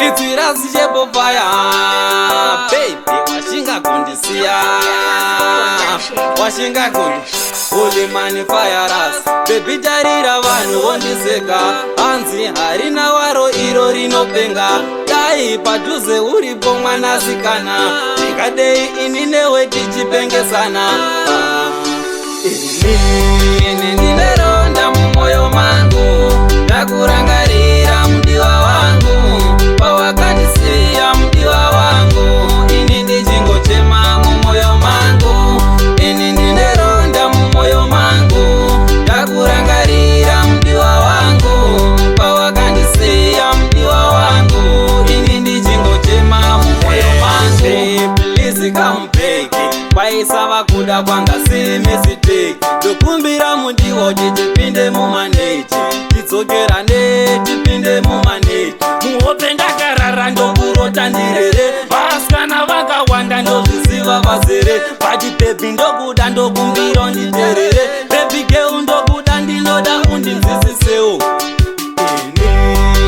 It's Rasiable Fire. Baby, washinga kundisia. Washinga kundi Holy Money Fire Ras. Baby jarira vanu wondiseka. Anzi harina waro iro rinopenga. Dai padhuze uripo mwanasikana. Tikadei ininewe tichipengesana. Ini ndineronda mumoyo mangu. Ndakurangarira mdiwa wangu. Pawakandisiya mdiwa wangu. Ini ndichingochema mumoyo mangu. Ini ndineronda mumoyo mangu. Ndakurangarira mdiwa wangu. Pawakandisiya mdiwa wangu. Ini ndichingochema mumoyo mangu. Please come back. Paisava kuda kwanga si mistake. Dokumbira mundiwo tichipinde mumaneti. Tidzokera tipinde mumaneti. Muhope ndakarara ndokurota ndirere. Vasikana vakawanda ndozviziva vazere. Pati baby ndokuda ndokumbira nditerere. Baby girl ndokuda ndinoda undinzisisewo.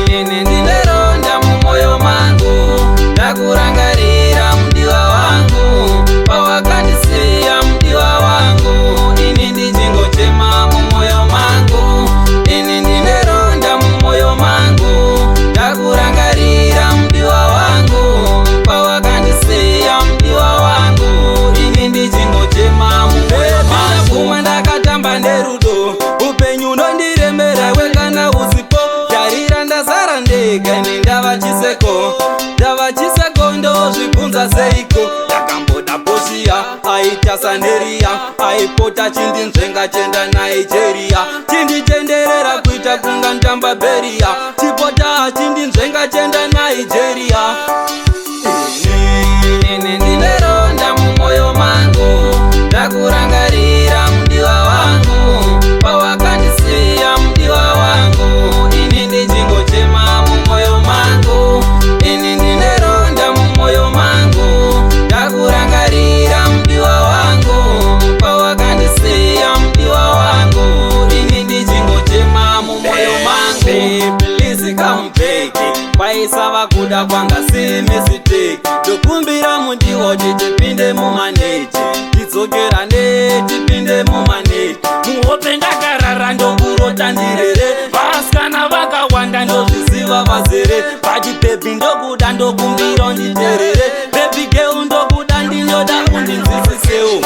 Ini ndineronda mumoyo mangu. Ndakurangarira mdiwa wangu. Pawakandisiya mdiwa wangu. Ini ndichingochema mumoyo mangu. Ini ndineronda mumoyo mangu. Ndakurangarira mdiwa wangu. Pawakandisiya mdiwa wangu. Ini ndichingochema mumoyo mangu. Kuma ndakatamba nerudo. Upenyu ndondiremera wekana usipo. Tarira ndazara ndega ini ndava chiseko. Ndava chiseko ndozvibvunza seiko. Ndakamboda Bosnia, aita Saneria. Aipota chindinzvenga chenda Nigeria. Chindichenderera kuita kunga ndamba Beria. Chipota chindinzvenga chenda Nigeria. Ini ndineronda mumoyo mangu. Ndakurangarira mdiwa wangu. Pawakandisiya mdiwa wangu. Ini ndichingochema mumoyo mangu. Ini ndineronda mumoyo mangu. Ndakurangarira mdiwa wangu. Pawakandisiya mdiwa wangu. Ini ndichingochema mumoyo mangu. Please come back. Paisava kuda kwanga si mistake. Dokumbira mundiwo tichipinde mumaneti. Tidzokera tipinde mumaneti. Muhope ndakarara ndokurota ndirere. Vasikana vakawanda ndozviziva vazere. Pati baby ndokuda ndokumbira nditerere. Baby girl ndokuda ndinoda undinzisisewo.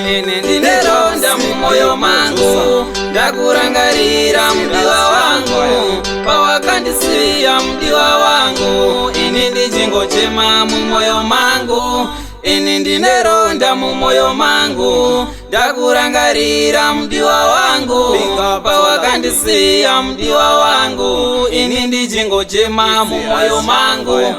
Ini ndineronda mumoyo mangu. Ndakurangarira mdiwa wangu. Pawakandisiya mdiwa wangu. Ini ndichingochema mumoyo mangu. Ini ndineronda mumoyo mangu. Ndakurangarira mdiwa wangu. Pawakandisiya mdiwa wangu. Ini ndichingochema mumoyo mangu.